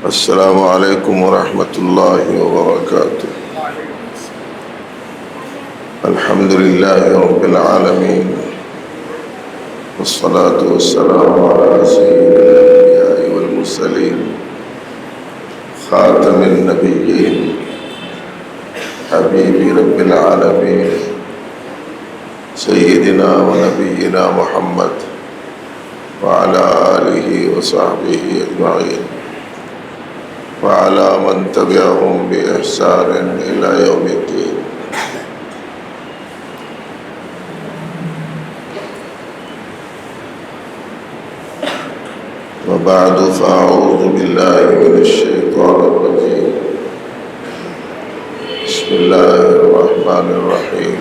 السلام علیکم ورحمۃ اللہ وبرکاتہ۔ الحمد للہ رب العالمین، والصلاة والسلام علی سید الانبیاء والمرسلین، خاتم النبیین، حبیب رب العالمین، سیدنا و نبینا محمد وعلی آلہ وصحبہ اجمعین، وعلى من تبعهم بإحسان إلى يوم الدين۔ وبعد، فأعوذ بالله من الشيطان الرجيم، بسم الله الرحمن الرحيم۔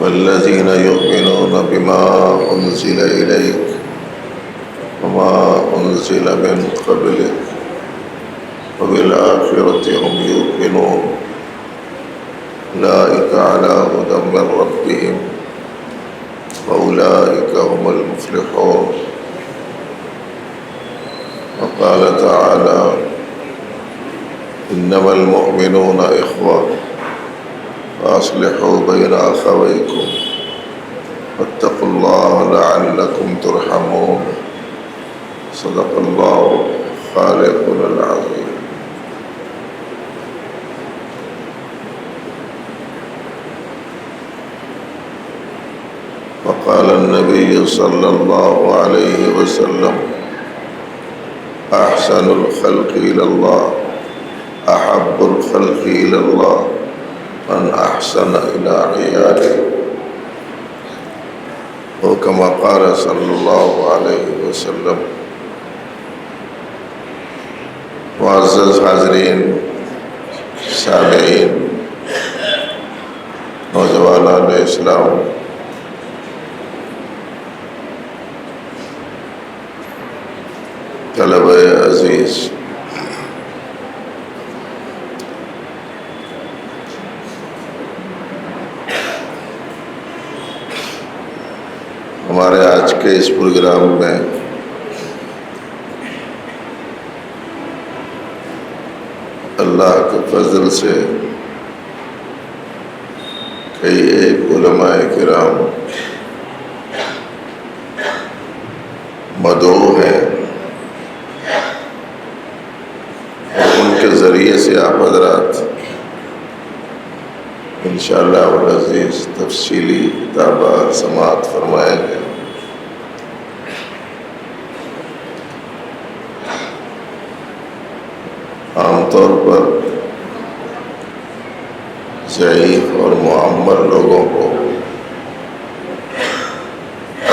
والذين يؤمنون بما أنزل إليك وما أنزل من قبلك وبالآخرة هم يؤمنون أولئك على هدى من ربهم وأولئك هم المفلحون۔ وقال تعالى: إنما المؤمنون إخوة فأصلحوا بين أخويكم واتقوا الله لعلكم ترحمون۔ صدق الله خالقنا العظيم۔ وقال النبي صلى الله عليه وسلم: أحسن الخلق إلى الله، أحب الخلق إلى الله من أحسن إلى عياله، وكما قال صلى الله عليه وسلم۔ معزز حاضرین، سامعین، نوجوانان اسلام، طلبہ عزیز، ہمارے آج کے اس پروگرام میں اللہ کے فضل سے کئی ایک علماء کرام مدعو ہیں، اور ان کے ذریعے سے آپ حضرات انشاءاللہ والعزیز تفصیلی کتابات سماعت فرمائیں گے۔ عام طور پر ضعیف اور معمر لوگوں کو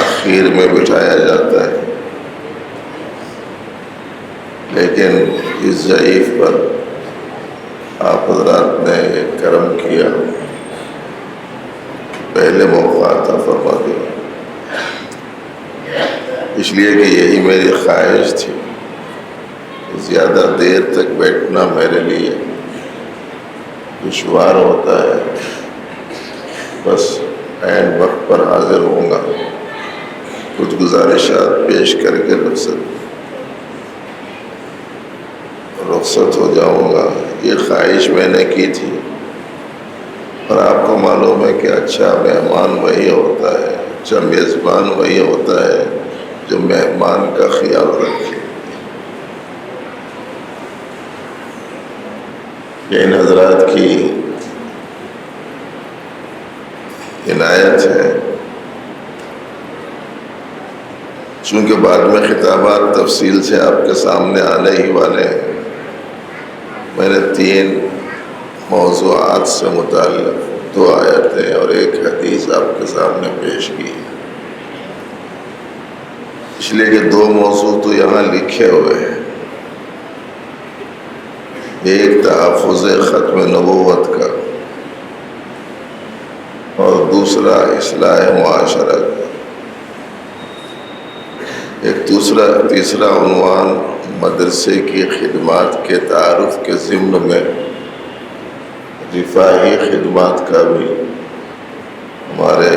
اخیر میں بٹھایا جاتا ہے، لیکن اس ضعیف پر آپ حضرات نے ایک کرم کیا، پہلے موقع عطا فرما دیا، اس لیے کہ یہی میری خواہش تھی۔ زیادہ دیر تک بیٹھنا میرے لیے دشوار ہوتا ہے، بس عین وقت پر حاضر ہوں گا، کچھ گزارشات پیش کر کے رخصت ہو جاؤں گا۔ یہ خواہش میں نے کی تھی، اور آپ کو معلوم ہے کہ اچھا مہمان وہی ہوتا ہے، اچھا میزبان وہی ہوتا ہے جو مہمان کا خیال رکھے۔ یہ ان حضرات کی عنایت ہے، چونکہ بعد میں خطابات تفصیل سے آپ کے سامنے آنے ہی والے ہیں۔ میں نے 3 موضوعات سے متعلق 2 آیتیں اور 1 حدیث آپ کے سامنے پیش کی ہے، اس لیے کہ 2 موضوع تو یہاں لکھے ہوئے ہیں، ایک تحفظ ختم نبوت کا اور دوسرا اصلاح معاشرہ کا۔ ایک تیسرا عنوان مدرسے کی خدمات کے تعارف کے ضمن میں رفاہی خدمات کا بھی ہمارے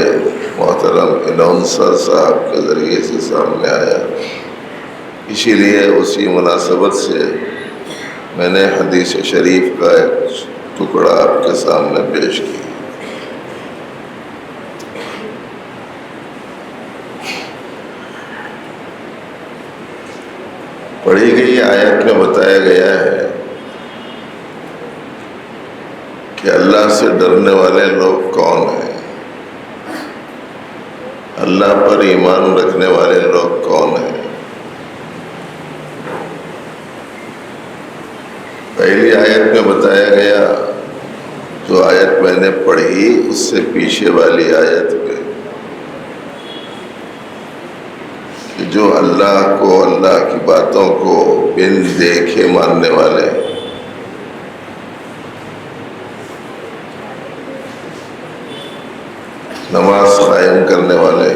محترم اناؤنسر صاحب کے ذریعے سے سامنے آیا. اسی لیے اسی مناسبت سے میں نے حدیث شریف کا ایک ٹکڑا آپ کے سامنے پیش کیا. پڑھی گئی آیت میں بتایا گیا ہے کہ اللہ سے ڈرنے والے لوگ کون ہیں، اللہ پر ایمان رکھنے والے لوگ کون ہیں. پہلی آیت میں بتایا گیا، جو آیت میں نے پڑھی اس سے پیچھے والی آیت میں، کہ جو اللہ کو، اللہ کی باتوں کو بن دیکھے ماننے والے، نماز قائم کرنے والے،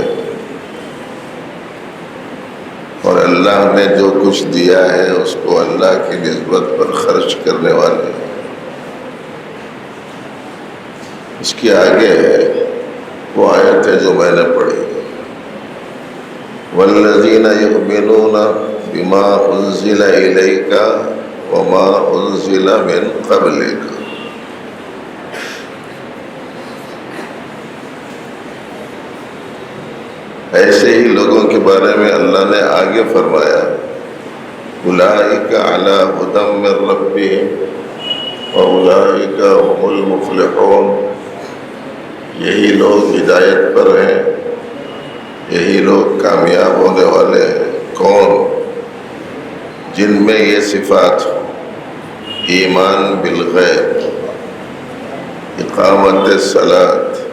اور اللہ نے جو کچھ دیا ہے اس کو اللہ کی نسبت پر خرچ کرنے والے. اس کی آگے ہے وہ آیت ہے جو میں نے پڑھی، والذین یؤمنون بما انزل الیک وما انزل من قبلک. ایسے ہی لوگوں کے بارے میں اللہ نے آگے فرمایا، اولئک علی ھدی من ربہم واولئک ھم المفلحون. یہی لوگ ہدایت پر ہیں، یہی لوگ کامیاب ہونے والے ہیں. کون؟ جن میں یہ صفات ہو: ایمان بالغیب، اقامت الصلاۃ،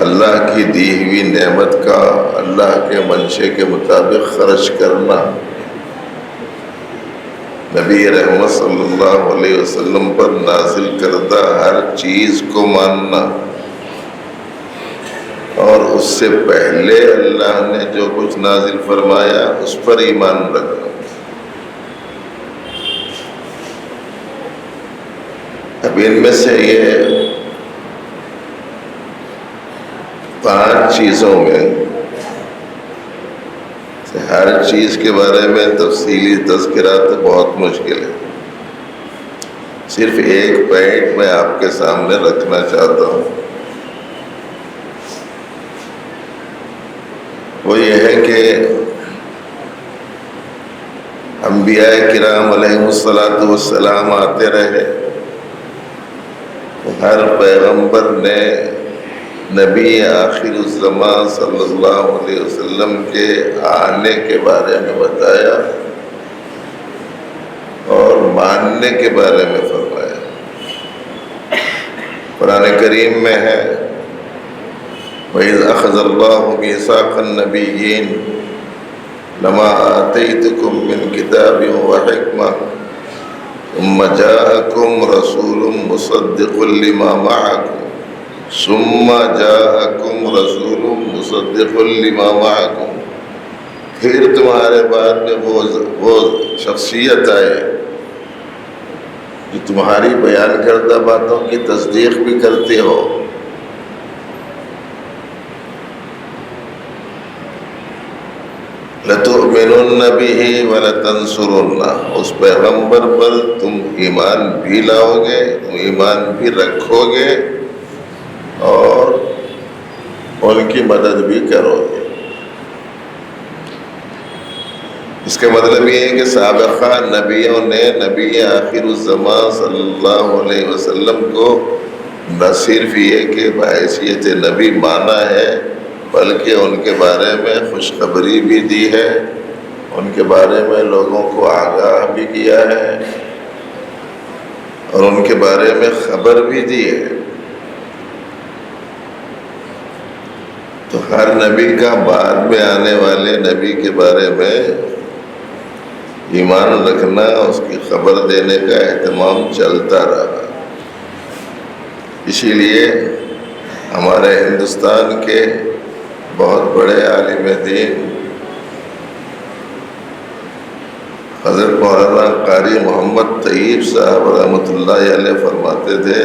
اللہ کی دی ہوئی نعمت کا اللہ کے منشے کے مطابق خرچ کرنا، نبی رحمت صلی اللہ علیہ وسلم پر نازل کردہ ہر چیز کو ماننا، اور اس سے پہلے اللہ نے جو کچھ نازل فرمایا اس پر ایمان رکھنا. اب ان میں سے یہ 5 چیزوں میں سے ہر چیز کے بارے میں تفصیلی تذکرات بہت مشکل ہے. صرف ایک پوائنٹ میں آپ کے سامنے رکھنا چاہتا ہوں، وہ یہ ہے کہ انبیاء کرام علیہ السلام آتے رہے، ہر پیغمبر نے نبی آخر الزمان صلی اللہ علیہ وسلم کے آنے کے بارے میں بتایا اور ماننے کے بارے میں فرمایا. قرآن کریم میں ہے، وَإِذْ أَخَذَ اللَّهُ مِيثَاقَ النَّبِيِّينَ لَمَا آتَيْتُكُم مِّن كِتَابٍ وَحِكْمَةٍ ثُمَّ جَاءَكُمْ رَسُولٌ مُصَدِّقٌ لِّمَا مَعَكُمْ پھر تمہارے بعد میں وہ شخصیت آئے جو تمہاری بیان کردہ باتوں کی تصدیق بھی کرتے ہو. لَتُؤْمِنُنَّ بِهِ وَلَتَنْصُرُنَّهُ. اس پیغمبر پر تم ایمان بھی لاؤ گے، تم ایمان بھی رکھو گے اور ان کی مدد بھی کرو گے. اس کا مطلب یہ ہے کہ سابقہ نبیوں نے نبی آخر الزمان صلی اللہ علیہ وسلم کو نہ صرف یہ کہ بحیثیت نبی مانا ہے، بلکہ ان کے بارے میں خوشخبری بھی دی ہے، ان کے بارے میں لوگوں کو آگاہ بھی کیا ہے اور ان کے بارے میں خبر بھی دی ہے. تو ہر نبی کا بعد میں آنے والے نبی کے بارے میں ایمان رکھنا، اس کی خبر دینے کا اہتمام چلتا رہا. اسی لیے ہمارے ہندوستان کے بہت بڑے عالم دین حضرت مولانا قاری محمد طیب صاحب رحمۃ اللہ علیہ فرماتے تھے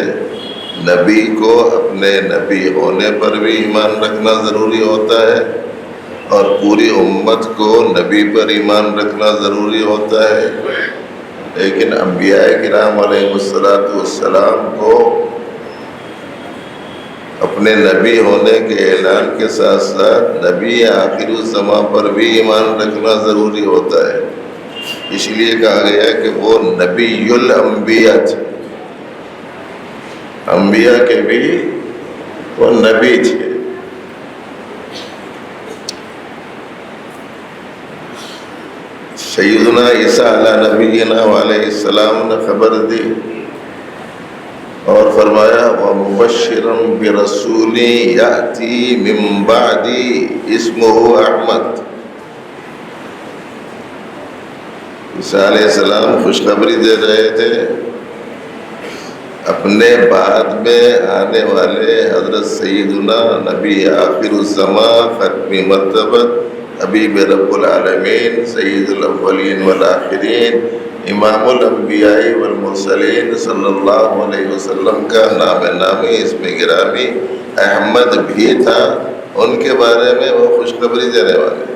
نبی کو اپنے نبی ہونے پر بھی ایمان رکھنا ضروری ہوتا ہے اور پوری امت کو نبی پر ایمان رکھنا ضروری ہوتا ہے، لیکن انبیاء کرام علیہ السلام کو اپنے نبی ہونے کے اعلان کے ساتھ ساتھ نبی آخر الزماں پر بھی ایمان رکھنا ضروری ہوتا ہے۔ اس لیے کہا گیا کہ وہ نبی الانبیاء تھے، انبیاء کے بھی وہ نبی تھے۔ سیدنا عیسیٰ علیہ نبینا علیہ السلام نے خبر دی اور فرمایا وَمُبَشِّرًا بِرَسُولٍ يَأْتِي مِن بَعْدِي اسمہ احمد۔ عیسیٰ علیہ السلام خوشخبری دے رہے تھے اپنے بعد میں آنے والے حضرت سیدنا نبی آخر الزمان ختم مرتبت حبیب رب العالمین سید الاولین والآخرین امام الانبیاء والمرسلین صلی اللہ علیہ وسلم کا نام نامی اسم گرامی احمد بھی تھا، ان کے بارے میں وہ خوشخبری دینے والے تھے۔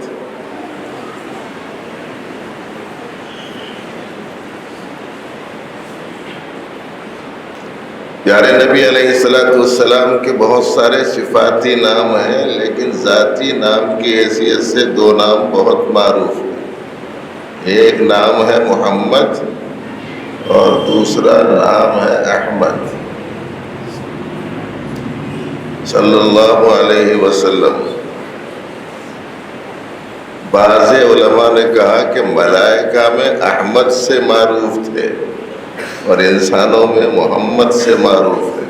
پیارے نبی علیہ السلام کے بہت سارے صفاتی نام ہیں، لیکن ذاتی نام کی حیثیت سے دو نام بہت معروف ہیں، ایک نام ہے محمد اور دوسرا نام ہے احمد صلی اللہ علیہ وسلم۔ بعض علماء نے کہا کہ ملائکہ میں احمد سے معروف تھے اور انسانوں میں محمد سے معروف ہے،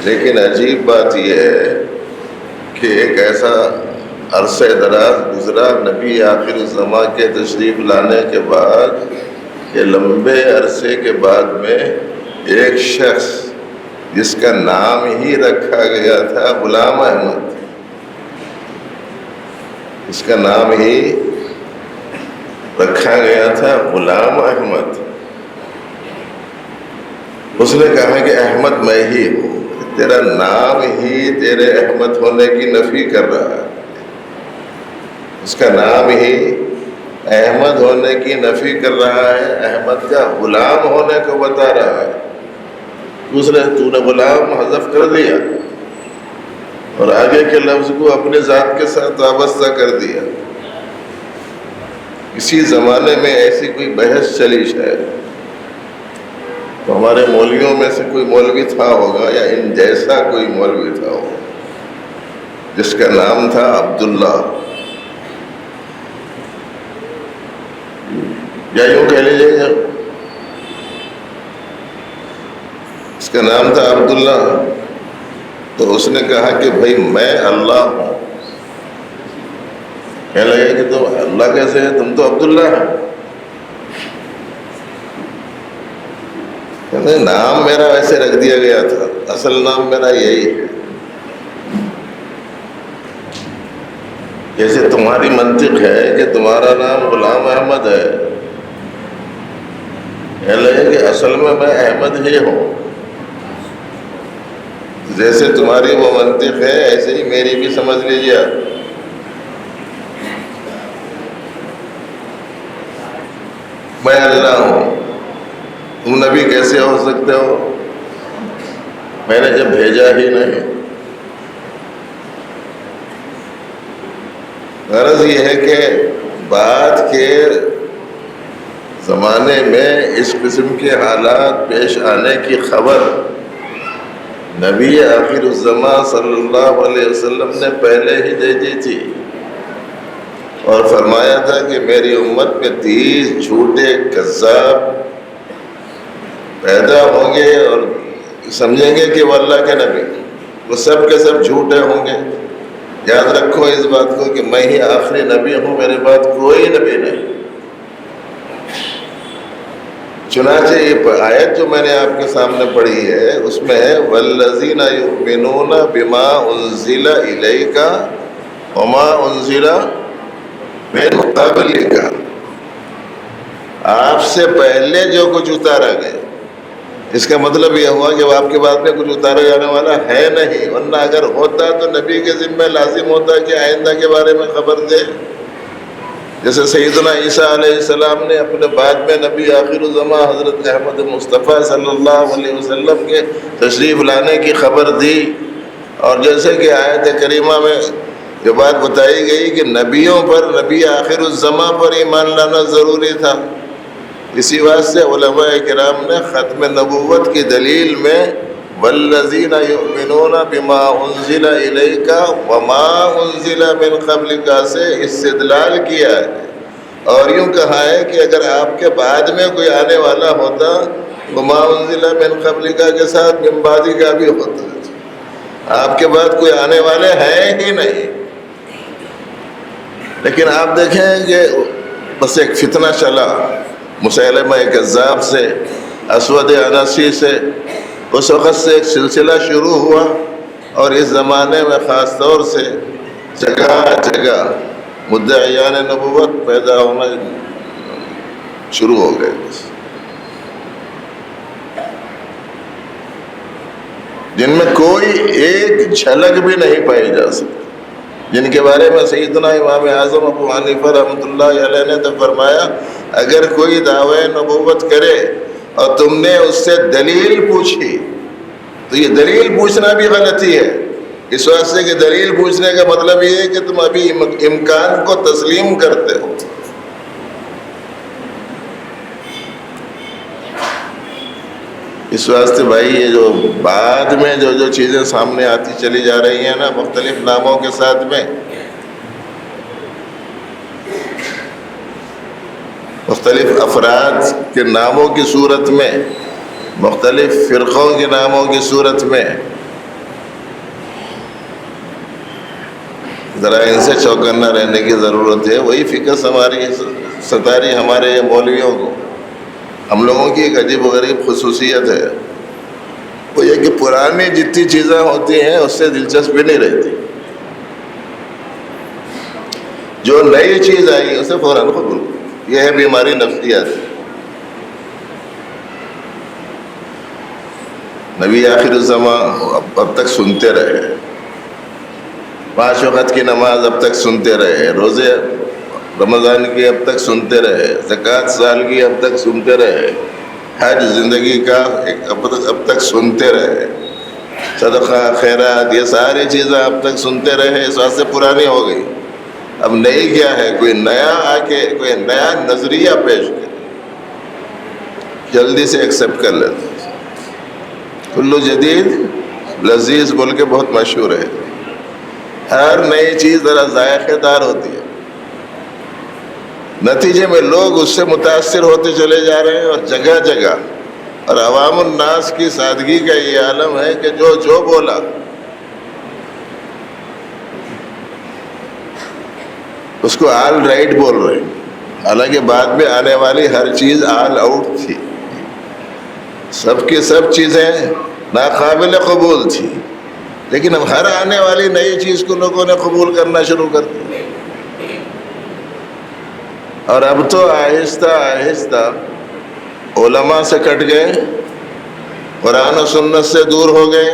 لیکن عجیب بات یہ ہے کہ ایک ایسا عرصہ دراز گزرا نبی آخر الزمان کے تشریف لانے کے بعد کہ لمبے عرصے کے بعد میں ایک شخص جس کا نام ہی رکھا گیا تھا غلام احمد، اس کا نام ہی رکھا گیا تھا غلام احمد، اس نے کہا کہ احمد میں ہی ہوں، تیرا نام ہی تیرے احمد ہونے کی نفی کر رہا ہے، اس کا نام ہی احمد ہونے کی نفی کر رہا ہے، احمد کا غلام ہونے کو بتا رہا ہے۔ تو نے غلام حذف کر دیا اور آگے کے لفظ کو اپنے ذات کے ساتھ وابستہ کر دیا۔ اسی زمانے میں ایسی کوئی بحث چلی شاید، تو ہمارے مولویوں میں سے کوئی مولوی تھا ہوگا یا ان جیسا کوئی مولوی تھا ہوگا جس کا نام تھا عبداللہ، یا یوں کہہ لیجیے اس کا نام تھا عبداللہ، تو اس نے کہا کہ بھائی میں اللہ ہوں۔ کہنے لگے کہ تم اللہ کیسے ہے، تم تو عبداللہ ہے۔ نام میرا ویسے رکھ دیا گیا تھا، اصل نام میرا یہی ہے۔ جیسے تمہاری منطق ہے کہ تمہارا نام غلام احمد ہے، کہنے لگے کہ اصل میں احمد ہی ہوں۔ جیسے تمہاری وہ منطق ہے ایسے ہی میری بھی سمجھ لیجیے آپ۔ میں اللہ ہوں، تم نبی کیسے ہو سکتے ہو، میں نے جب بھیجا ہی نہیں۔ غرض یہ ہے کہ بعد کے زمانے میں اس قسم کے حالات پیش آنے کی خبر نبی آخر الزمان صلی اللہ علیہ وسلم نے پہلے ہی دے دی تھی اور فرمایا تھا کہ میری امت میں 30 جھوٹے کذاب پیدا ہوں گے اور سمجھیں گے کہ وہ اللہ کے نبی، وہ سب کے سب جھوٹے ہوں گے۔ یاد رکھو اس بات کو کہ میں ہی آخری نبی ہوں، میرے بعد کوئی نبی نہیں۔ چنانچہ یہ آیت جو میں نے آپ کے سامنے پڑھی ہے اس میں ہے وَالَّذِينَ يُؤْمِنُونَ بِمَا أُنزِلَ إِلَيْكَ وما انزل من قبلک، آپ سے پہلے جو کچھ اتارا گیا. اس کا مطلب یہ ہوا کہ وہ آپ کے بعد میں کچھ اتارا جانے والا ہے نہیں، ورنہ اگر ہوتا تو نبی کے ذمہ لازم ہوتا کہ آئندہ کے بارے میں خبر دے. جیسے سیدنا عیسیٰ علیہ السلام نے اپنے بعد میں نبی آخر الزماں حضرت احمد مصطفیٰ صلی اللہ علیہ وسلم کے تشریف لانے کی خبر دی. اور جیسے کہ آیت کریمہ میں یہ بات بتائی گئی کہ نبیوں پر، نبی آخر الزماں پر ایمان لانا ضروری تھا. اسی واسطے علماء کرام نے ختم نبوت کی دلیل میں والذین یؤمنون بما انزل الیک وما انزل من قبلک سے استدلال کیا ہے، اور یوں کہا ہے کہ اگر آپ کے بعد میں کوئی آنے والا ہوتا وما انزل من قبلک کے ساتھ من بعدی کا بھی ہوتا. آپ کے بعد کوئی آنے والے ہیں ہی نہیں. لیکن آپ دیکھیں کہ بس ایک فتنہ چلا مسیلمہ کذاب سے، اسود عنسی سے. اس وقت سے ایک سلسلہ شروع ہوا، اور اس زمانے میں خاص طور سے جگہ جگہ مدعیان نبوت پیدا ہونا شروع ہو گئے، جن میں کوئی ایک جھلک بھی نہیں پائی جا سکتی، جن کے بارے میں سیدنا امام اعظم ابو حنیفہ رحمۃ اللہ علیہ نے تو فرمایا اگر کوئی دعوی نبوت کرے اور تم نے اس سے دلیل پوچھی تو یہ دلیل پوچھنا بھی غلطی ہے. اس واسطے کہ دلیل پوچھنے کا مطلب یہ ہے کہ تم ابھی امکان کو تسلیم کرتے ہو. اس واسطے بھائی یہ جو بعد میں جو چیزیں سامنے آتی چلی جا رہی ہیں نا مختلف ناموں کے ساتھ میں، مختلف افراد کے ناموں کی صورت میں، مختلف فرقوں کے ناموں کی صورت میں، ذرا ان سے چوکنا رہنے کی ضرورت ہے. وہی فکر ستاری ہمارے مولویوں کو. ہم لوگوں کی ایک عجیب و غریب خصوصیت ہے، وہ یہ کہ پرانی جتنی چیزیں ہوتی ہیں اس سے دلچسپی نہیں رہتی. جو نئی چیز آئی اسے فوراً قبول. یہ ہے بیماری نفسیات. نبی آخر الزماں اب تک سنتے رہے، 5 وقت کی نماز اب تک سنتے رہے، روزے رمضان کی اب تک سنتے رہے، زکوٰۃ سال کی اب تک سنتے رہے، حج زندگی کا اب تک سنتے رہے، صدقہ خیرات یہ ساری چیزیں اب تک سنتے رہے. اس واسطے پرانی ہو گئی. اب نئی کیا ہے؟ کوئی نیا آ کے کوئی نیا نظریہ پیش کرے، جلدی سے ایکسیپٹ کر لیتے. کلو جدید لذیذ بول کے بہت مشہور ہے. ہر نئی چیز ذرا ذائقہ دار ہوتی ہے، نتیجے میں لوگ اس سے متاثر ہوتے چلے جا رہے ہیں. اور جگہ جگہ اور عوام الناس کی سادگی کا یہ عالم ہے کہ جو بولا اس کو آل رائٹ بول رہے ہیں، حالانکہ بعد میں آنے والی ہر چیز آل آؤٹ تھی. سب کی سب چیزیں ناقابل قبول تھی، لیکن اب ہر آنے والی نئی چیز کو لوگوں نے قبول کرنا شروع کر دیا. اور اب تو آہستہ آہستہ علماء سے کٹ گئے، قرآن و سنت سے دور ہو گئے.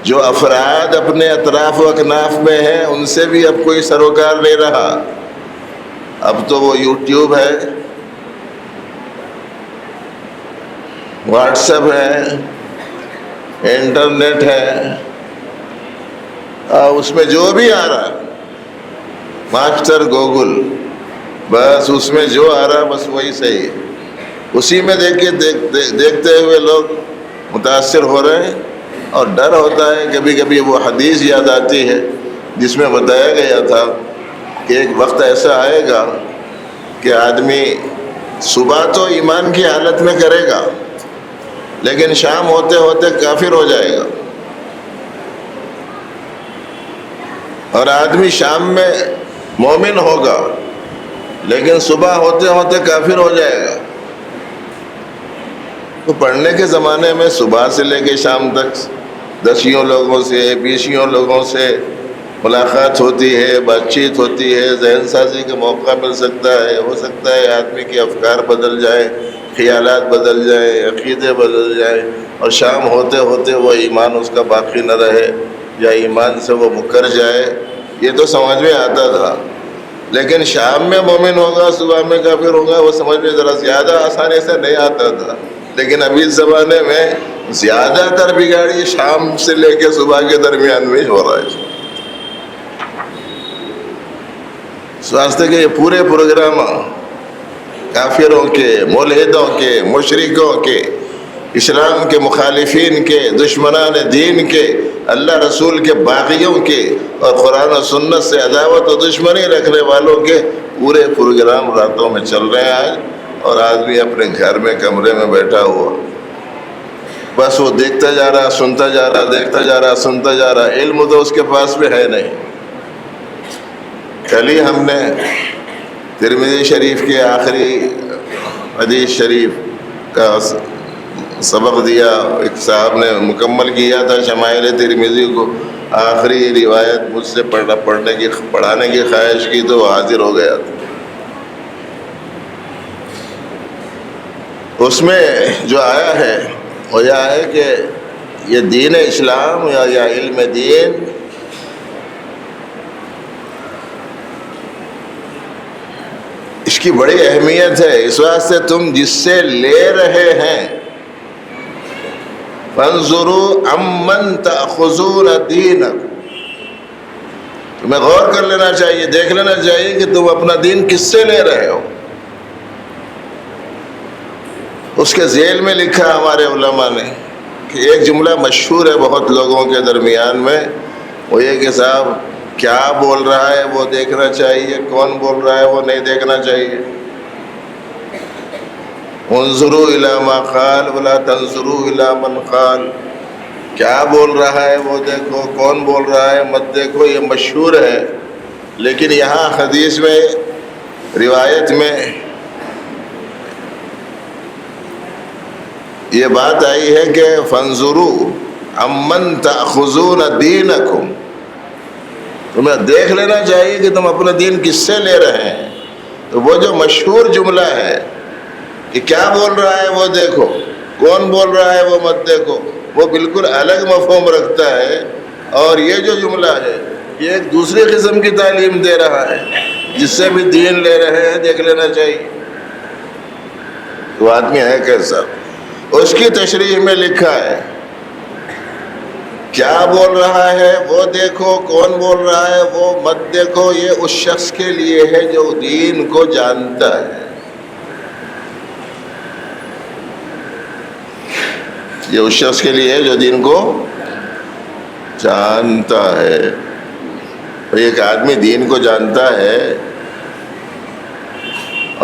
جو افراد اپنے اطراف و اکناف میں ہیں ان سے بھی اب کوئی سروکار نہیں رہا. اب تو وہ یوٹیوب ہے، واٹس ایپ ہے، انٹرنیٹ ہے، اس میں جو بھی آ رہا ماسٹر گوگل، بس اس میں جو آ رہا بس وہی صحیح ہے. اسی میں دیکھتے ہوئے لوگ متاثر ہو رہے ہیں. اور ڈر ہوتا ہے کبھی کبھی وہ حدیث یاد آتی ہے جس میں بتایا گیا تھا کہ ایک وقت ایسا آئے گا کہ آدمی صبح تو ایمان کی حالت میں کرے گا لیکن شام ہوتے ہوتے کافر ہو جائے گا، اور آدمی شام میں مومن ہوگا لیکن صبح ہوتے ہوتے کافر ہو جائے گا. تو پڑھنے کے زمانے میں صبح سے لے کے شام تک 10 لوگوں سے 20 لوگوں سے ملاقات ہوتی ہے، بات چیت ہوتی ہے، ذہن سازی کا موقع مل سکتا ہے، ہو سکتا ہے آدمی کے افکار بدل جائیں، خیالات بدل جائیں، عقیدے بدل جائیں، اور شام ہوتے ہوتے وہ ایمان اس کا باقی نہ رہے یا ایمان سے وہ مکر جائے. یہ تو سمجھ میں آتا تھا، لیکن شام میں مومن ہوگا صبح میں کافر ہوگا وہ سمجھ میں ذرا زیادہ آسانی سے نہیں آتا تھا. لیکن ابھی اس زمانے میں زیادہ تر بگاڑی شام سے لے کے صبح کے درمیان میں ہو رہا ہے. اس واسطے کہ یہ پورے پروگرام کافروں کے، ملحدوں کے، مشرکوں کے، اسلام کے مخالفین کے، دشمنان دین کے، اللہ رسول کے باغیوں کے، اور قرآن و سنت سے عداوت و دشمنی رکھنے والوں کے پورے پروگرام راتوں میں چل رہے ہیں آج. اور آدمی اپنے گھر میں کمرے میں بیٹھا ہوا بس وہ دیکھتا جا رہا، سنتا جا رہا، دیکھتا جا رہا، سنتا جا رہا. علم تو اس کے پاس بھی ہے نہیں. کل ہی ہم نے ترمذی شریف کے آخری حدیث شریف کا سبق دیا. ایک صاحب نے مکمل کیا تھا شمائل ترمذی کو، آخری روایت مجھ سے پڑھانے کی خواہش کی تو وہ حاضر ہو گیا تھا. اس میں جو آیا ہے وہ یہ ہے کہ یہ دین اسلام یا علم دین اس کی بڑی اہمیت ہے. اس واسطے تم جس سے لے رہے ہیں فانظروا عمن تأخذون دینکم، تمہیں غور کر لینا چاہیے، دیکھ لینا چاہیے کہ تم اپنا دین کس سے لے رہے ہو. اس کے ذیل میں لکھا ہمارے علماء نے کہ ایک جملہ مشہور ہے بہت لوگوں کے درمیان میں، وہ یہ کہ صاحب کیا بول رہا ہے وہ دیکھنا چاہیے، کون بول رہا ہے وہ نہیں دیکھنا چاہیے. انظروا الی ما قال ولا تنظروا الی من قال، کیا بول رہا ہے وہ دیکھو، کون بول رہا ہے مت دیکھو. یہ مشہور ہے، لیکن یہاں حدیث میں روایت میں یہ بات آئی ہے کہ فانظروا عمن تأخذون دینکم، تمہیں دیکھ لینا چاہیے کہ تم اپنا دین کس سے لے رہے ہیں. تو وہ جو مشہور جملہ ہے کہ کیا بول رہا ہے وہ دیکھو، کون بول رہا ہے وہ مت دیکھو، وہ بالکل الگ مفہوم رکھتا ہے. اور یہ جو جملہ ہے یہ ایک دوسری قسم کی تعلیم دے رہا ہے، جس سے بھی دین لے رہے ہیں دیکھ لینا چاہیے. تو آدمی ہے کیسا، اس کی تشریح میں لکھا ہے کیا بول رہا ہے وہ دیکھو، کون بول رہا ہے وہ مت دیکھو. یہ اس شخص کے لیے ہے جو دین کو جانتا ہے. یہ اس شخص کے لیے ہے جو دین کو جانتا ہے. ایک آدمی دین کو جانتا ہے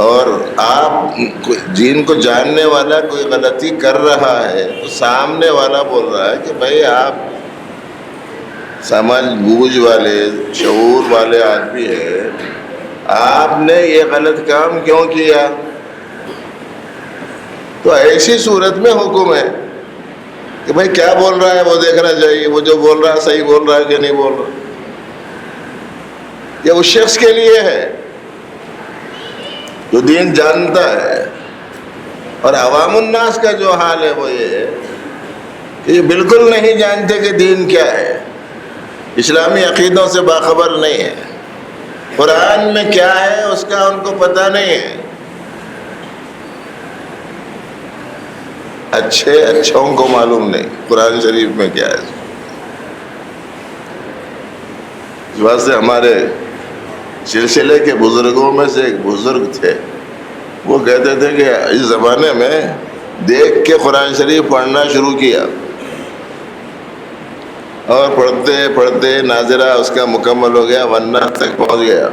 اور آپ دین کو جاننے والا کوئی غلطی کر رہا ہے تو سامنے والا بول رہا ہے کہ بھائی آپ سمجھ بوجھ والے شعور والے آدمی ہیں، آپ نے یہ غلط کام کیوں کیا. تو ایسی صورت میں حکم ہے کہ بھائی کیا بول رہا ہے وہ دیکھنا چاہیے، وہ جو بول رہا ہے صحیح بول رہا ہے کہ نہیں بول رہا. یہ اس شخص کے لیے ہے جو دین جانتا ہے. اور عوام الناس کا جو حال ہے وہ یہ ہے کہ یہ بالکل نہیں جانتے کہ دین کیا ہے، اسلامی عقیدوں سے باخبر نہیں ہے، قرآن میں کیا ہے اس کا ان کو پتہ نہیں ہے. اچھوں کو معلوم نہیں قرآن شریف میں کیا ہے. اس واسطے ہمارے سلسلے کے بزرگوں میں سے ایک بزرگ تھے، وہ کہتے تھے کہ اس زمانے میں دیکھ کے قرآن شریف پڑھنا شروع کیا اور پڑھتے پڑھتے ناظرہ اس کا مکمل ہو گیا، ونہ تک پہنچ گیا.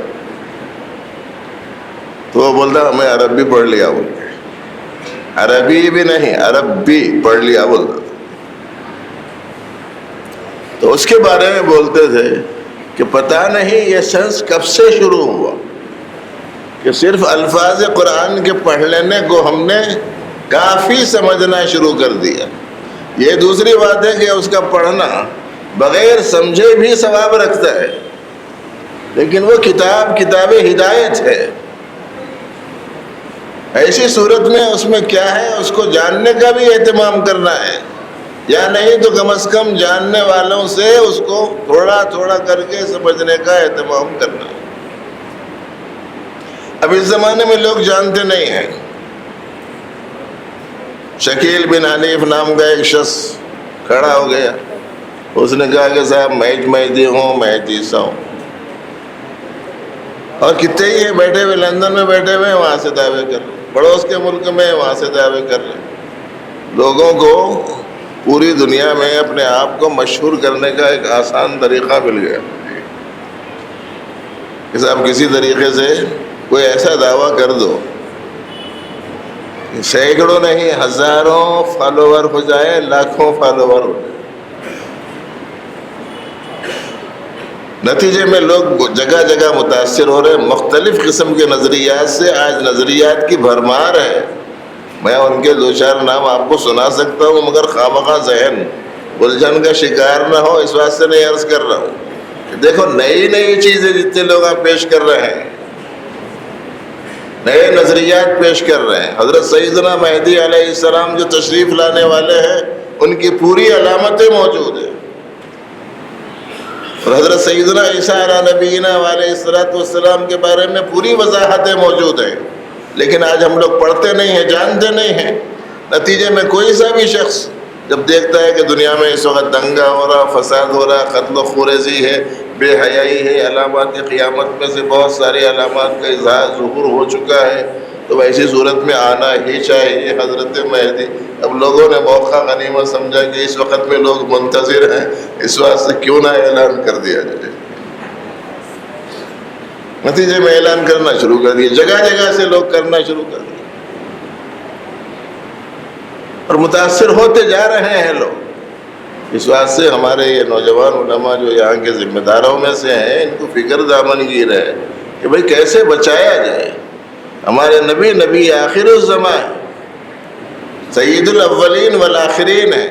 تو وہ بولتا ہمیں عربی پڑھ لیا، بول کے عربی بھی نہیں عربی پڑھ لیا بولتا. تو اس کے بارے میں بولتے تھے کہ پتہ نہیں یہ سنس کب سے شروع ہوا کہ صرف الفاظ قرآن کے پڑھ لینے کو ہم نے کافی سمجھنا شروع کر دیا. یہ دوسری بات ہے کہ اس کا پڑھنا بغیر سمجھے بھی ثواب رکھتا ہے، لیکن وہ کتاب ہدایت ہے. ایسی صورت میں اس میں کیا ہے اس کو جاننے کا بھی اہتمام کرنا ہے، یا نہیں تو کم از کم جاننے والوں سے اس کو تھوڑا تھوڑا کر کے سمجھنے کا اہتمام کرنا ہے. اب اس زمانے میں لوگ جانتے نہیں ہیں. شکیل بن حنیف نام کا ایک شخص کھڑا ہو گیا، اس نے کہا کہ صاحب مہدی ہوں، مہدی عیسیٰ ہوں. اور کتنے ہی ہیں بیٹھے ہوئے، لندن میں بیٹھے ہوئے ہیں، وہاں سے دعوے کر رہے، پڑوس کے ملک میں وہاں سے دعوے کر رہے. لوگوں کو پوری دنیا میں اپنے آپ کو مشہور کرنے کا ایک آسان طریقہ مل گیا کہ صاحب کسی طریقے سے کوئی ایسا دعویٰ کر دو، سینکڑوں نہیں ہزاروں فالوور ہو جائے، لاکھوں فالوور ہو جائے. نتیجے میں لوگ جگہ جگہ متاثر ہو رہے ہیں مختلف قسم کے نظریات سے. آج نظریات کی بھرمار ہے. میں ان کے دو چار نام آپ کو سنا سکتا ہوں، مگر خواہ ذہن الجھن کا شکار نہ ہو اس واسطے نہیں عرض کر رہا ہوں. دیکھو نئی نئی چیزیں جتنے لوگ آپ پیش کر رہے ہیں، نئے نظریات پیش کر رہے ہیں. حضرت سیدنا مہدی علیہ السلام جو تشریف لانے والے ہیں ان کی پوری علامتیں موجود ہیں، اور حضرت سیدنا عیسیٰ علیہ نبینا علیہ السلام کے بارے میں پوری وضاحتیں موجود ہیں. لیکن آج ہم لوگ پڑھتے نہیں ہیں، جانتے نہیں ہیں. نتیجے میں کوئی سا بھی شخص جب دیکھتا ہے کہ دنیا میں اس وقت دنگا ہو رہا، فساد ہو رہا، قتل و خورزی ہے، بے حیائی ہے، علامات قیامت میں سے بہت ساری علامات کا اظہار ظہور ہو چکا ہے، تو ایسی صورت میں آنا ہی چاہیے حضرت مہدی. اب لوگوں نے موقع غنیمت سمجھا کہ اس وقت میں لوگ منتظر ہیں، اس واسطے کیوں نہ اعلان کر دیا جائے. نتیجے میں اعلان کرنا شروع کر دیا، جگہ جگہ سے لوگ کرنا شروع کر دیا، اور متاثر ہوتے جا رہے ہیں لوگ. اس واسطے ہمارے یہ نوجوان علماء جو یہاں کے ذمہ داروں میں سے ہیں، ان کو فکر دامنگیر ہے کہ بھئی کیسے بچایا جائے. ہمارے نبی آخر الزمان، سید الاولین والآخرین ہیں،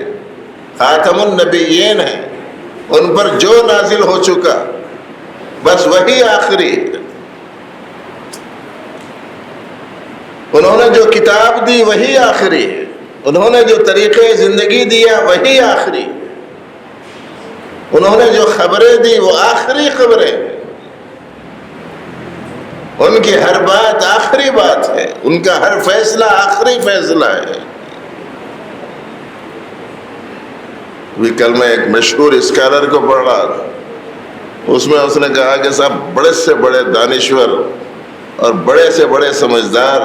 خاتم النبیین ہیں. ان پر جو نازل ہو چکا بس وہی آخری ہے. انہوں نے جو کتاب دی وہی آخری ہے، انہوں نے جو طریقے زندگی دیا وہی آخری ہے، انہوں نے جو خبریں دی وہ آخری خبریں ہیں. ان کی ہر بات آخری بات ہے، ان کا ہر فیصلہ آخری فیصلہ ہے. کل میں ایک مشہور اسکالر کو پڑھ رہا تھا، اس میں اس نے کہا کہ صاحب بڑے سے بڑے دانشور اور بڑے سے بڑے سمجھدار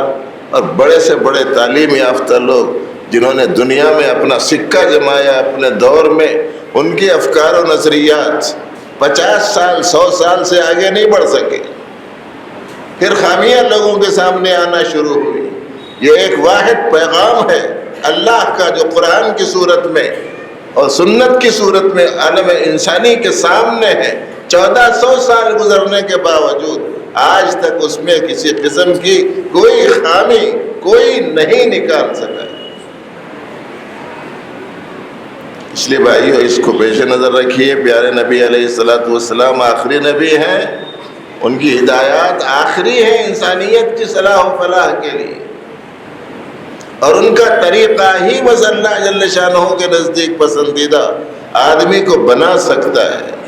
اور بڑے سے بڑے تعلیم یافتہ لوگ جنہوں نے دنیا میں اپنا سکہ جمایا اپنے دور میں، ان کے افکار و نظریات 50 سال 100 سال سے آگے نہیں بڑھ سکے. پھر خامیاں لوگوں کے سامنے آنا شروع ہوئی. یہ ایک واحد پیغام ہے اللہ کا جو قرآن کی صورت میں اور سنت کی صورت میں عالم انسانی کے سامنے ہے. 1400 سال گزرنے کے باوجود آج تک اس میں کسی قسم کی کوئی خامی کوئی نہیں نکال سکا. اس لیے بھائیو اس کو پیش نظر رکھیے. پیارے نبی علیہ السلام آخری نبی ہیں، ان کی ہدایات آخری ہیں انسانیت کی صلاح و فلاح کے لیے، اور ان کا طریقہ ہی بس اللہ جل شانہ کے نزدیک پسندیدہ آدمی کو بنا سکتا ہے.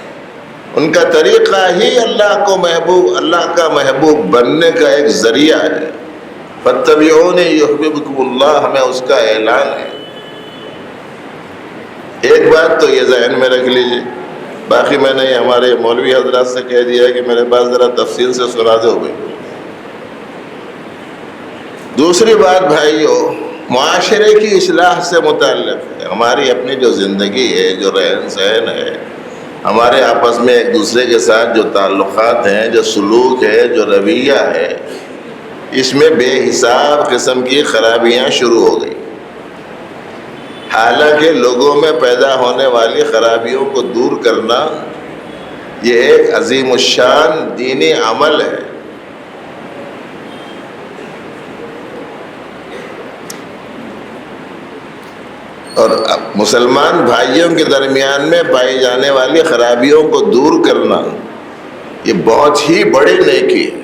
ان کا طریقہ ہی اللہ کا محبوب بننے کا ایک ذریعہ ہے. فاتبعونی یحببکم اللہ، ہمیں اس کا اعلان ہے. ایک بات تو یہ ذہن میں رکھ لیجیے، باقی میں نے ہمارے مولوی حضرات سے کہہ دیا کہ میرے پاس ذرا تفصیل سے سنا دو بھائی. دوسری بات بھائیو، معاشرے کی اصلاح سے متعلق ہے. ہماری اپنی جو زندگی ہے، جو رہن سہن ہے، ہمارے آپس میں ایک دوسرے کے ساتھ جو تعلقات ہیں، جو سلوک ہے، جو رویہ ہے، اس میں بے حساب قسم کی خرابیاں شروع ہو گئی. حالانکہ لوگوں میں پیدا ہونے والی خرابیوں کو دور کرنا یہ ایک عظیم الشان دینی عمل ہے. اور مسلمان بھائیوں کے درمیان میں پائی جانے والی خرابیوں کو دور کرنا یہ بہت ہی بڑی نیکی ہے۔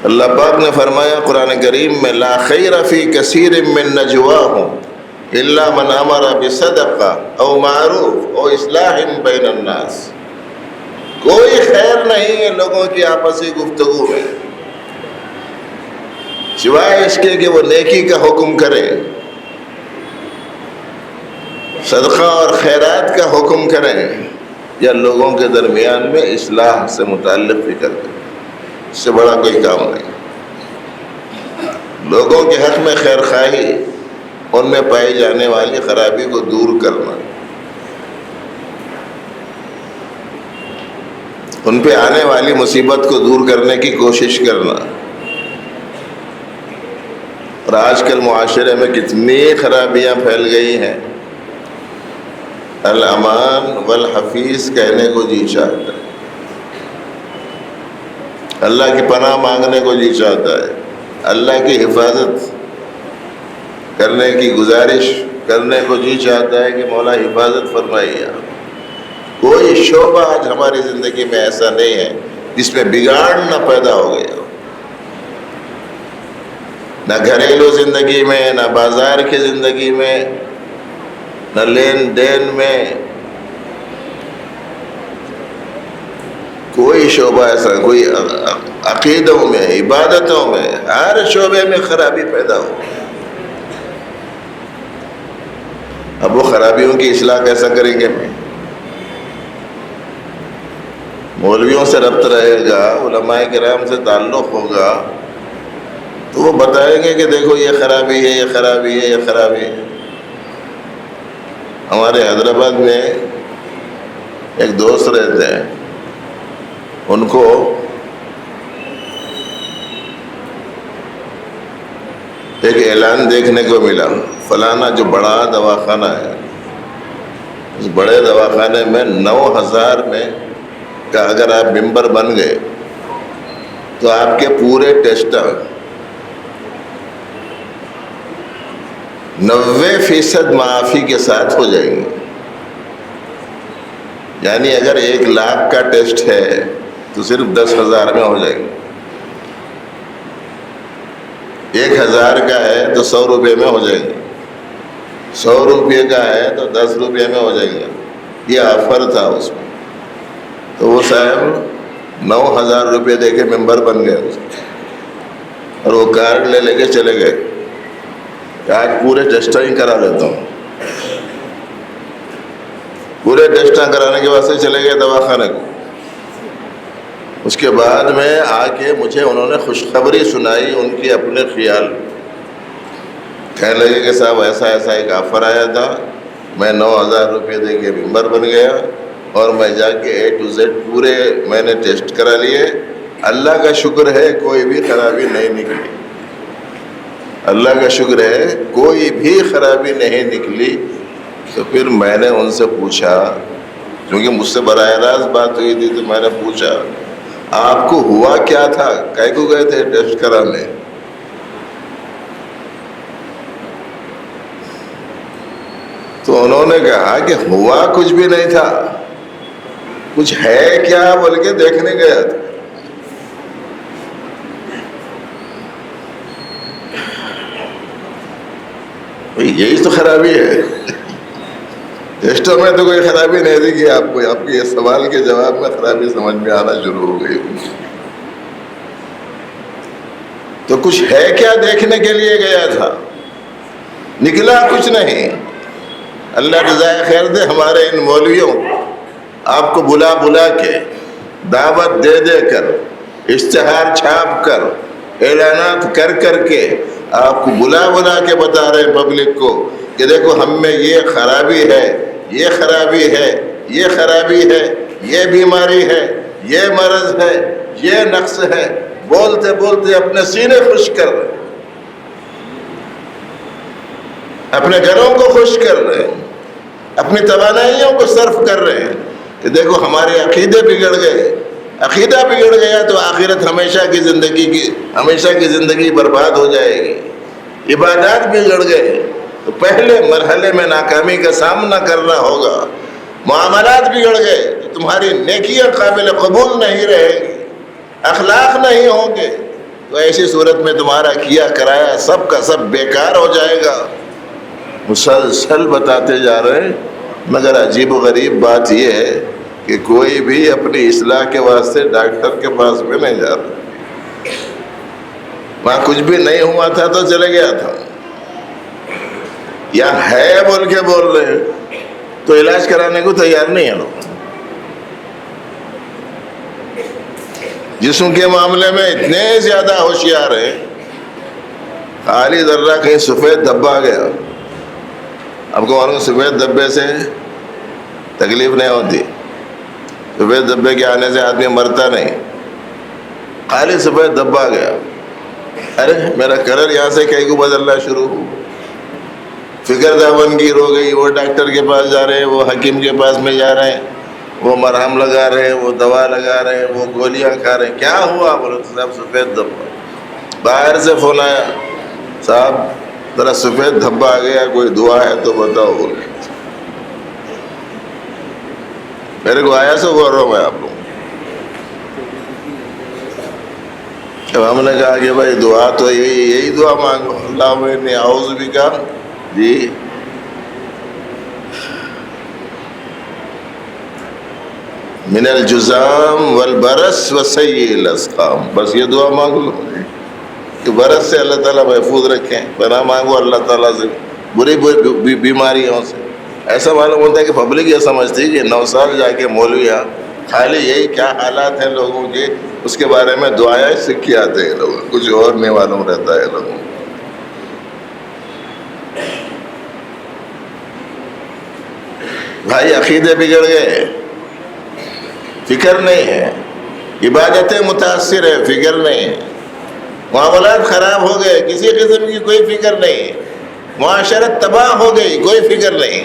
اللہ پاک نے فرمایا قرآن کریم میں، لا خیر فی کثیر من نجواہم الا من امر بصدقہ او معروف او اصلاح بین الناس۔ کوئی خیر نہیں ہے لوگوں کی آپسی گفتگو میں سوائے اس کے کہ وہ نیکی کا حکم کریں، صدقہ اور خیرات کا حکم کریں، یا لوگوں کے درمیان میں اصلاح سے متعلق فکر کریں۔ اس سے بڑا کوئی کام نہیں۔ لوگوں کے حق میں خیر خواہی، ان میں پائی جانے والی خرابی کو دور کرنا، ان پہ آنے والی مصیبت کو دور کرنے کی کوشش کرنا۔ اور آج کل معاشرے میں کتنی خرابیاں پھیل گئی ہیں، الامان والحفیظ کہنے کو جی چاہتا ہے، اللہ کی پناہ مانگنے کو جی چاہتا ہے، اللہ کی حفاظت کرنے کی گزارش کرنے کو جی چاہتا ہے کہ مولا حفاظت فرمائیے۔ کوئی شعبہ آج ہماری زندگی میں ایسا نہیں ہے جس میں بگاڑ نہ پیدا ہو گیا ہو، نہ گھریلو زندگی میں، نہ بازار کی زندگی میں، نہ لین دین میں، کوئی شعبہ ایسا، کوئی عقیدوں میں، عبادتوں میں، ہر شعبے میں خرابی پیدا ہو۔ اب وہ خرابیوں کی اصلاح کیسا کریں گے؟ مولویوں سے ربط رہے گا، علماء کرام سے تعلق ہوگا، تو وہ بتائیں گے کہ دیکھو یہ خرابی ہے، یہ خرابی ہے، یہ خرابی ہے۔ ہمارے حیدرآباد میں ایک دوست رہتے ہیں، ان کو ایک اعلان دیکھنے کو ملا، فلانا جو بڑا دواخانہ ہے، اس بڑے دواخانے میں 9,000 میں کا اگر آپ ممبر بن گئے تو آپ کے پورے ٹیسٹ 90% معافی کے ساتھ ہو جائیں گے۔ یعنی اگر 1,00,000 کا ٹیسٹ ہے تو صرف 10,000 میں ہو جائیں گے، 1,000 کا ہے تو 100 روپے میں ہو جائیں گے، 100 روپے کا ہے تو 10 روپے میں ہو جائیں گے۔ یہ آفر تھا اس میں، تو وہ صاحب 9,000 روپے دے کے ممبر بن گئے، اور وہ کارڈ لے کے چلے گئے کہ آج پورے ٹیسٹیں ہی کرا لیتا ہوں۔ پورے ٹیسٹیں کرانے کے واسطے چلے گئے دواخانے کو۔ اس کے بعد میں آ کے مجھے انہوں نے خوشخبری سنائی، ان کی اپنے خیال، کہنے لگے کہ صاحب ایسا ایسا ایک آفر آیا تھا، میں 9,000 روپے دے کے ممبر بن گیا، اور میں جا کے A to Z پورے میں نے ٹیسٹ کرا لیے، اللہ کا شکر ہے کوئی بھی خرابی نہیں نکلی، اللہ کا شکر ہے کوئی بھی خرابی نہیں نکلی۔ تو پھر میں نے ان سے پوچھا، کیونکہ مجھ سے براہ راست بات ہوئی تھی، تو میں نے پوچھا آپ کو ہوا کیا تھا، کائے کو گئے تھے ٹیسٹ کرانے؟ تو انہوں نے کہا کہ ہوا کچھ بھی نہیں تھا، کچھ ہے کیا بول کے دیکھنے گیا تھا۔ یہی تو خرابی ہے، ٹیسٹوں میں تو کوئی خرابی نہیں دیکھی آپ کو، آپ کے یہ سوال کے جواب میں خرابی سمجھ میں آنا شروع ہو گئی۔ تو کچھ ہے کیا دیکھنے کے لیے گیا تھا، نکلا کچھ نہیں۔ اللہ جزائے خیر دے ہمارے ان مولویوں، آپ کو بلا بلا کے، دعوت دے دے کر، اشتہار چھاپ کر، اعلانات کر کر کے، آپ کو بلا بلا کے بتا رہے ہیں پبلک کو کہ دیکھو ہم میں یہ خرابی ہے، یہ خرابی ہے، یہ خرابی ہے، یہ بیماری ہے، یہ مرض ہے، یہ نقص ہے۔ بولتے بولتے اپنے سینے خشک کر رہے ہیں، اپنے گھروں کو خوش کر رہے ہیں، اپنی توانائیوں کو صرف کر رہے ہیں کہ دیکھو ہمارے عقیدے بگڑ گئے، عقیدہ بگڑ گیا تو آخرت ہمیشہ کی زندگی برباد ہو جائے گی۔ عبادات بگڑ گئے تو پہلے مرحلے میں ناکامی کا سامنا کرنا ہوگا۔ معاملات بگڑ گئے تو تمہاری نیکیاں قابل قبول نہیں رہے گی، اخلاق نہیں ہوں گے، تو ایسی صورت میں تمہارا کیا کرایا سب کا سب بیکار ہو جائے گا۔ مسلسل بتاتے جا رہے ہیں، مگر عجیب و غریب بات یہ ہے کہ کوئی بھی اپنی اصلاح کے واسطے ڈاکٹر کے پاس میں نہیں جا رہا۔ وہاں کچھ بھی نہیں ہوا تھا تو چلے گیا تھا، یا ہے بول کے بول رہے ہیں تو علاج کرانے کو تیار نہیں ہے لوگ۔ جسم کے معاملے میں اتنے زیادہ ہوشیار ہیں، خالی ذرہ کہیں سفید دھبا آ گیا، آپ کو معلوم سفید دھبے سے تکلیف نہیں ہوتی، سفید دھبے کے آنے سے آدمی مرتا نہیں، خالی سفید دھبا آ گیا، ارے میرا کلر یہاں سے کہیں کو بدلنا شروع ہو، فکر دامنگیر ہو گئی، وہ ڈاکٹر کے پاس جا رہے ہیں، وہ حکیم کے پاس میں جا رہے ہیں، وہ مرہم لگا رہے ہیں، وہ دوا لگا رہے ہیں، وہ گولیاں کھا رہے ہیں، کیا ہوا؟ بولے تو صاحب سفید دھبا۔ باہر سے فون آیا، صاحب ذرا سفید دھبا آ گیا، کوئی دعا ہے تو بتاؤ بول کے۔ میرے کو آیا سو بول رہا ہوں میں آپ لوگ۔ اب ہم نے کہا کہ بھائی دعا تو یہی دعا مانگو، اللہم انی اعوذ بکا، جی من الجذام والبرص وسیء الاسقام، بس یہ دعا مانگ لو کہ برس سے اللہ تعالیٰ محفوظ رکھیں، پناہ مانگو اللہ تعالیٰ سے بری بیماریوں سے۔ ایسا معلوم ہوتا ہے کہ پبلک یہ سمجھتی ہے کہ 9 سال جا کے مولویاں خالی یہی کیا حالات ہیں لوگوں کے، اس کے بارے میں دعائیں سیکھ کے آتے ہیں لوگ، کچھ اور نہیں معلوم رہتا ہے لوگوں کو۔ بھائی عقیدے بگڑ گئے، فکر نہیں ہے، عبادتیں متاثر ہے، فکر نہیں ہے، معاملات خراب ہو گئے، کسی قسم کی کوئی فکر نہیں، معاشرت تباہ ہو گئی، کوئی فکر نہیں،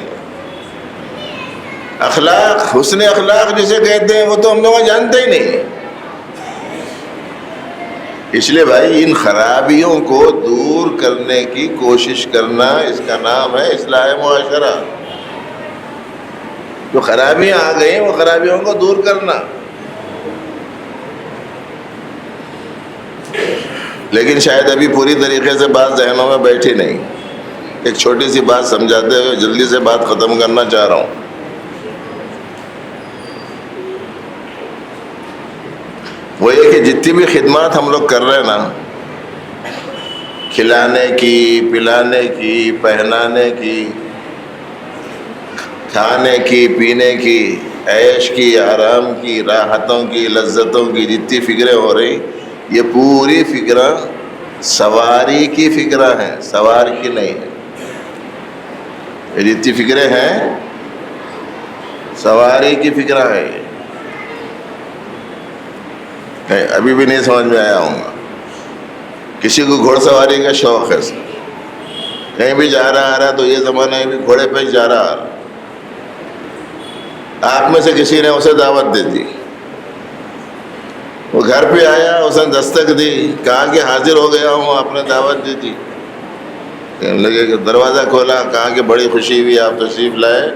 اخلاق، حسن اخلاق جسے کہتے ہیں وہ تو ہم لوگ جانتے ہی نہیں۔ اس لیے بھائی ان خرابیوں کو دور کرنے کی کوشش کرنا، اس کا نام ہے اصلاح معاشرہ۔ جو خرابیاں آ گئی وہ خرابیوں کو دور کرنا۔ لیکن شاید ابھی پوری طریقے سے بات ذہنوں میں بیٹھی نہیں۔ ایک چھوٹی سی بات سمجھاتے ہوئے جلدی سے بات ختم کرنا چاہ رہا ہوں۔ وہ یہ کہ جتنی بھی خدمات ہم لوگ کر رہے ہیں نا، کھلانے کی، پلانے کی، پہنانے کی، کھانے کی، پینے کی، عیش کی، آرام کی، راحتوں کی، لذتوں کی جتنی فکریں ہو رہی، یہ پوری فکرہ سواری کی فکرہ ہیں، سوار کی نہیں ہے۔ یہ جتنی فکریں ہیں سواری کی فکرہ ہے۔ ابھی بھی نہیں سمجھ میں آیا ہوں گا۔ کسی کو گھوڑ سواری کا شوق ہے، کہیں بھی جا رہا آ رہا تو یہ زمانہ ہے بھی گھوڑے پہ جا رہا آ رہا، آپ میں سے کسی نے اسے دعوت دے دی، وہ گھر پہ آیا، اس نے دستک دی، کہا کہ حاضر ہو گیا ہوں، آپ نے دعوت دی تھی، کہنے لگے کہ دروازہ کھولا، کہا کہ بڑی خوشی ہوئی آپ تشریف لائے،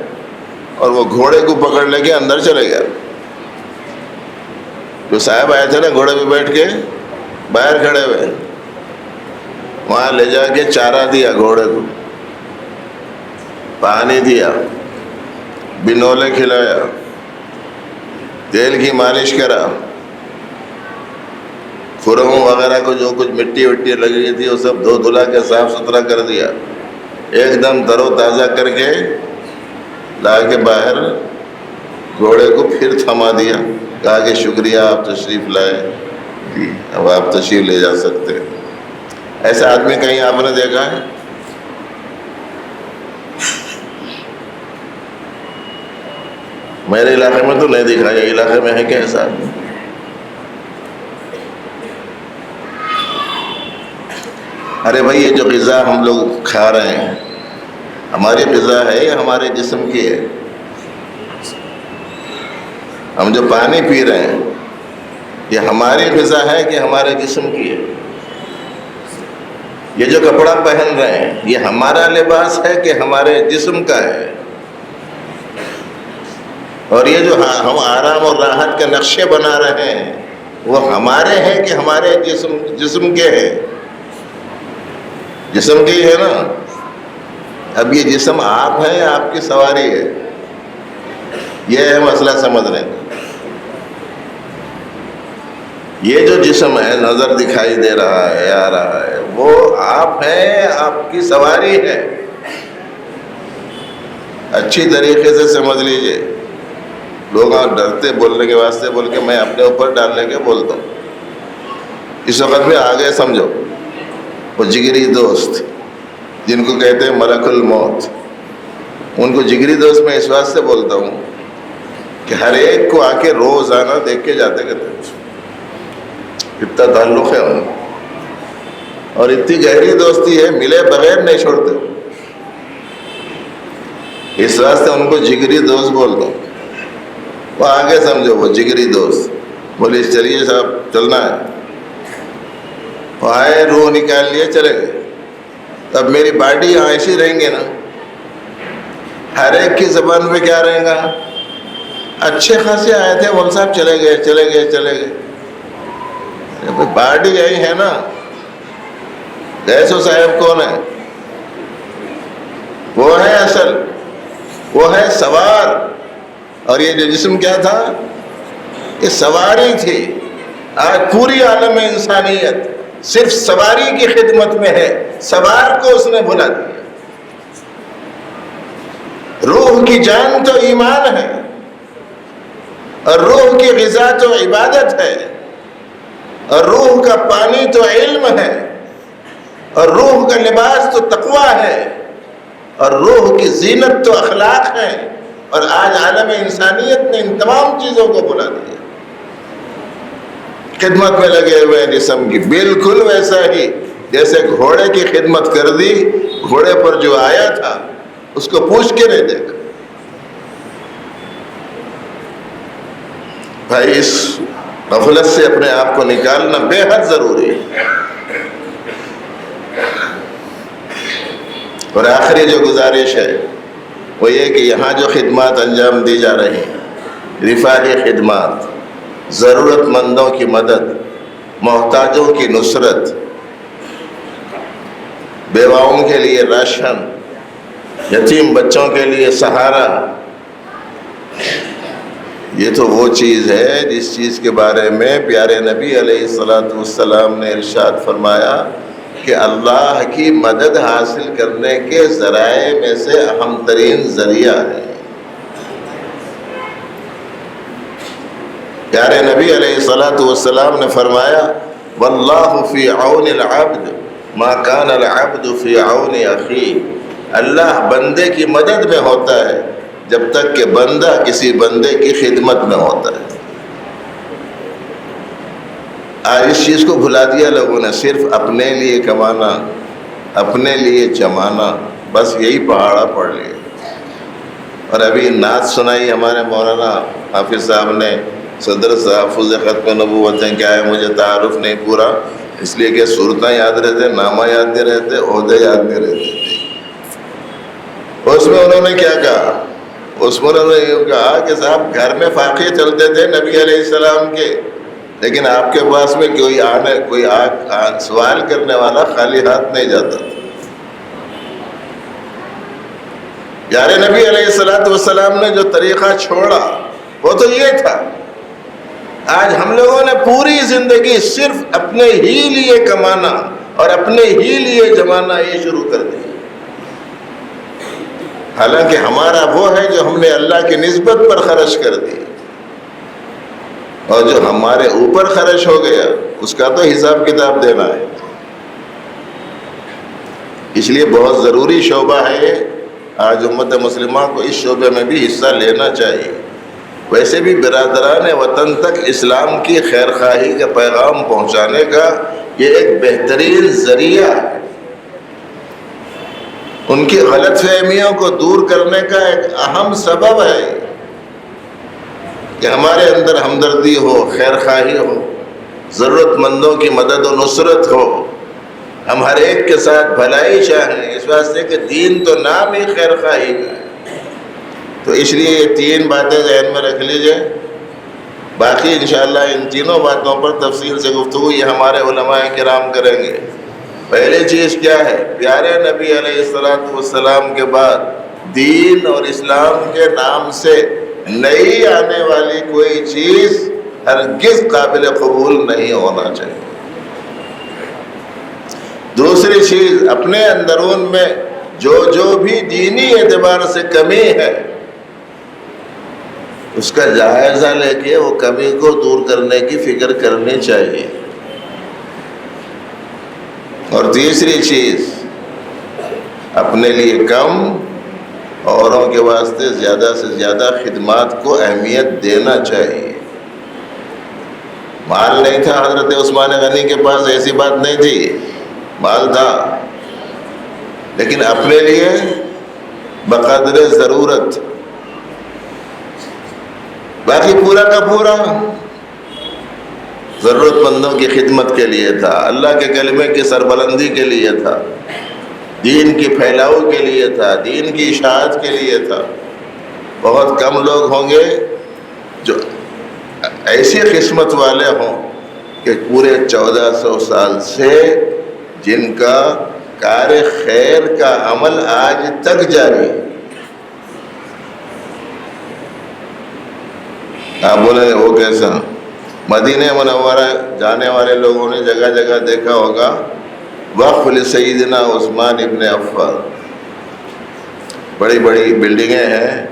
اور وہ گھوڑے کو پکڑ لے کے اندر چلے گیا۔ جو صاحب آئے تھے نا گھوڑے پہ بیٹھ کے باہر کھڑے ہوئے، وہاں لے جا کے چارہ دیا گھوڑے کو، پانی دیا، بنولے کھلایا، تیل کی مالش کرا، کھروں وغیرہ کو جو کچھ مٹی وٹی لگی تھی وہ سب دھو دھلا کے صاف ستھرا کر دیا، ایک دم تر و تازہ کر کے لا کے باہر گھوڑے کو پھر تھما دیا، کہا کہ شکریہ آپ تشریف لائے، جی اب آپ تشریف لے جا سکتے ہیں۔ ایسا آدمی کہیں آپ نے دیکھا ہے؟ میرے علاقے میں تو نہیں دکھا، یہ علاقے میں ہے کیا ایسا آدمی؟ ارے بھائی یہ جو غذا ہم لوگ کھا رہے ہیں ہماری غذا ہے یا ہمارے جسم کی ہے؟ ہم جو پانی پی رہے ہیں یہ ہماری غذا ہے کہ ہمارے جسم کی ہے؟ یہ جو کپڑا پہن رہے ہیں یہ ہمارا لباس ہے کہ ہمارے جسم کا ہے؟ اور یہ جو ہم آرام اور راحت کے نقشے بنا رہے ہیں وہ ہمارے ہیں کہ ہمارے جسم کے ہیں؟ جسم کے ہی ہے نا. اب یہ جسم آپ ہیں یا آپ کی سواری ہے؟ یہ ہے مسئلہ سمجھنے کا. یہ جو جسم ہے نظر دکھائی دے رہا ہے آ رہا ہے وہ آپ ہیں آپ کی سواری ہے. اچھی طریقے سے سمجھ لیجئے. لوگ ڈرتے بولنے کے واسطے بول کے میں اپنے اوپر ڈالنے کے بولتا ہوں. اس وقت بھی آگے سمجھو. وہ جگری دوست جن کو کہتے ہیں ملک الموت، ان کو جگری دوست میں اس واسطے بولتا ہوں کہ ہر ایک کو آ کے روزانہ دیکھ کے جاتے کرتے، اتنا تعلق ہے ان کو اور اتنی گہری دوستی ہے، ملے بغیر نہیں چھوڑتے. اس واسطے ان کو جگری دوست بولتا ہوں. وہ آگے سمجھو وہ جگری دوست بولے چلیے صاحب چلنا ہے. وہ آئے روح نکال لیے چلے گئے. تب میری باڈی ایسی رہیں گے نا، ہر ایک کی زبان پہ کیا رہے گا؟ اچھے خاصے آئے تھے مول صاحب چلے گئے چلے گئے چلے گئے. باڈی یہی ہے نا. گیسو صاحب کون ہے؟ وہ ہے اصل، وہ ہے سوار. اور یہ جو جسم کیا تھا؟ یہ سواری تھی. آج پوری عالم انسانیت صرف سواری کی خدمت میں ہے، سوار کو اس نے بھلا دیا. روح کی جان تو ایمان ہے اور روح کی غذا تو عبادت ہے اور روح کا پانی تو علم ہے اور روح کا لباس تو تقوی ہے اور روح کی زینت تو اخلاق ہے. اور آج عالم انسانیت نے ان تمام چیزوں کو بلا دیا. خدمت میں لگے ہوئے جسم کی، بالکل ویسا ہی جیسے گھوڑے کی خدمت کر دی. گھوڑے پر جو آیا تھا اس کو پوچھ کے نہیں دیکھا. بھائی اس غفلت سے اپنے آپ کو نکالنا بے حد ضروری ہے. اور آخری جو گزارش ہے وہ یہ کہ یہاں جو خدمات انجام دی جا رہی ہیں، رفاہی خدمات، ضرورت مندوں کی مدد، محتاجوں کی نصرت، بیواؤں کے لیے راشن، یتیم بچوں کے لیے سہارا، یہ تو وہ چیز ہے جس چیز کے بارے میں پیارے نبی علیہ السلام نے ارشاد فرمایا کہ اللہ کی مدد حاصل کرنے کے ذرائع میں سے اہم ترین ذریعہ ہے. پیارے نبی علیہ السلام نے فرمایا واللہ فی عون العبد ما کان العبد فی عون اخیہ. اللہ بندے کی مدد میں ہوتا ہے جب تک کہ بندہ کسی بندے کی خدمت میں ہوتا ہے. آج اس چیز کو بھلا دیا لوگوں نے. صرف اپنے لیے کمانا، اپنے لیے جمانا، بس یہی پہاڑا پڑ لیا. اور ابھی نعت سنائی ہمارے مولانا حافظ صاحب نے، صدر تحفظ ختم نبوتیں کیا ہے مجھے تعارف نہیں پورا، اس لیے کہ صورتیں یاد رہتے، نامہ یاد نہیں رہتے، عہدے یاد نہیں رہتے. اس میں انہوں نے کیا کہا؟ اس میں انہوں نے یہ کہا کہ صاحب گھر میں فاقے چلتے تھے نبی علیہ السلام کے، لیکن آپ کے پاس میں کوئی سوال کرنے والا خالی ہاتھ نہیں جاتا تھا. پیارے نبی علیہ السلام نے جو طریقہ چھوڑا وہ تو یہ تھا. آج ہم لوگوں نے پوری زندگی صرف اپنے ہی لیے کمانا اور اپنے ہی لیے جمانا یہ شروع کر دیا. حالانکہ ہمارا وہ ہے جو ہم نے اللہ کی نسبت پر خرچ کر دی، اور جو ہمارے اوپر خرچ ہو گیا اس کا تو حساب کتاب دینا ہے. اس لیے بہت ضروری شعبہ ہے. آج امت مسلمہ کو اس شعبے میں بھی حصہ لینا چاہیے. ویسے بھی برادران وطن تک اسلام کی خیر خواہی کا پیغام پہنچانے کا یہ ایک بہترین ذریعہ ہے. ان کی غلط فہمیوں کو دور کرنے کا ایک اہم سبب ہے کہ ہمارے اندر ہمدردی ہو، خیر خواہی ہو، ضرورت مندوں کی مدد و نصرت ہو. ہم ہر ایک کے ساتھ بھلائی چاہیں، اس واسطے کہ دین تو نام ہی خیر خواہی کا ہے. تو اس لیے یہ 3 باتیں ذہن میں رکھ لیجئے. باقی انشاءاللہ ان تینوں باتوں پر تفصیل سے گفتگو یہ ہمارے علماء کرام کریں گے. پہلی چیز کیا ہے؟ پیارے نبی علیہ السلام کے بعد دین اور اسلام کے نام سے نئی آنے والی کوئی چیز ہرگز قابل قبول نہیں ہونا چاہیے. دوسری چیز، اپنے اندرون میں جو بھی دینی اعتبار سے کمی ہے اس کا جائزہ لے کے وہ کمی کو دور کرنے کی فکر کرنی چاہیے. اور تیسری چیز، اپنے لیے کم، اوروں کے واسطے زیادہ سے زیادہ خدمات کو اہمیت دینا چاہیے. مال نہیں تھا حضرت عثمان غنی کے پاس، ایسی بات نہیں تھی، مال تھا، لیکن اپنے لیے بقدر ضرورت. باقی پورا کا پورا ضرورت مندوں کی خدمت کے لیے تھا، اللہ کے کلمے کی سربلندی کے لیے تھا، دین کی پھیلاؤ کے لیے تھا، دین کی اشاعت کے لیے تھا. بہت کم لوگ ہوں گے جو ایسی قسمت والے ہوں کہ پورے 1400 سال سے جن کا کار خیر کا عمل آج تک جاری ہے. آپ بولیں وہ کیسا؟ مدینہ منورہ جانے والے لوگوں نے جگہ جگہ دیکھا ہوگا وقف لسیدنا عثمان ابن عفان، بڑی بڑی بلڈنگیں ہیں،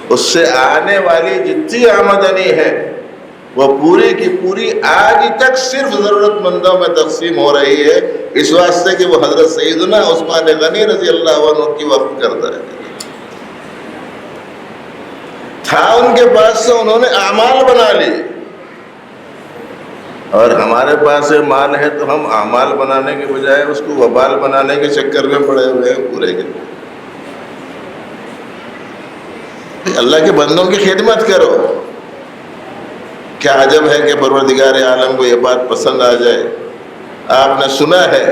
اس سے آنے والی جتنی آمدنی ہے وہ پوری کی پوری آج تک صرف ضرورت مندوں میں تقسیم ہو رہی ہے، اس واسطے کہ وہ حضرت سیدنا عثمان غنی رضی اللہ عنہ کی وقف کرتا ہے. تھا ان کے پاس سے انہوں نے اعمال بنا لی، اور ہمارے پاس مال ہے تو ہم اعمال بنانے کے بجائے اس کو وبال بنانے کے چکر میں پڑے ہوئے ہیں پورے کے. اللہ کے بندوں کی خدمت کرو. کیا عجب ہے کہ پروردگار عالم کو یہ بات پسند آ جائے. آپ نے سنا ہے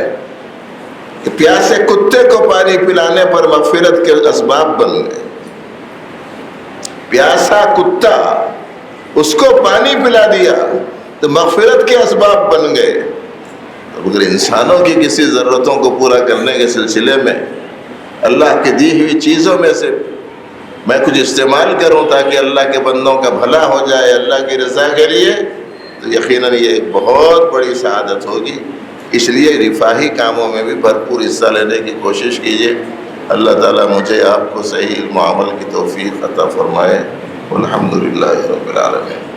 کہ پیاسے کتے کو پانی پلانے پر مغفرت کے اسباب بن گئے. پیاسا کتا، اس کو پانی پلا دیا تو مغفرت کے اسباب بن گئے. اگر انسانوں کی کسی ضرورتوں کو پورا کرنے کے سلسلے میں اللہ کی دی ہوئی چیزوں میں سے میں کچھ استعمال کروں تاکہ اللہ کے بندوں کا بھلا ہو جائے اللہ کی رضا کے لیے، تو یقیناً یہ ایک بہت بڑی سعادت ہوگی. اس لیے رفاہی کاموں میں بھی بھرپور حصہ لینے کی کوشش کیجیے. اللہ تعالیٰ مجھے آپ کو صحیح علم و عمل کی توفیق عطا فرمائے. الحمدللہ رب العالمین.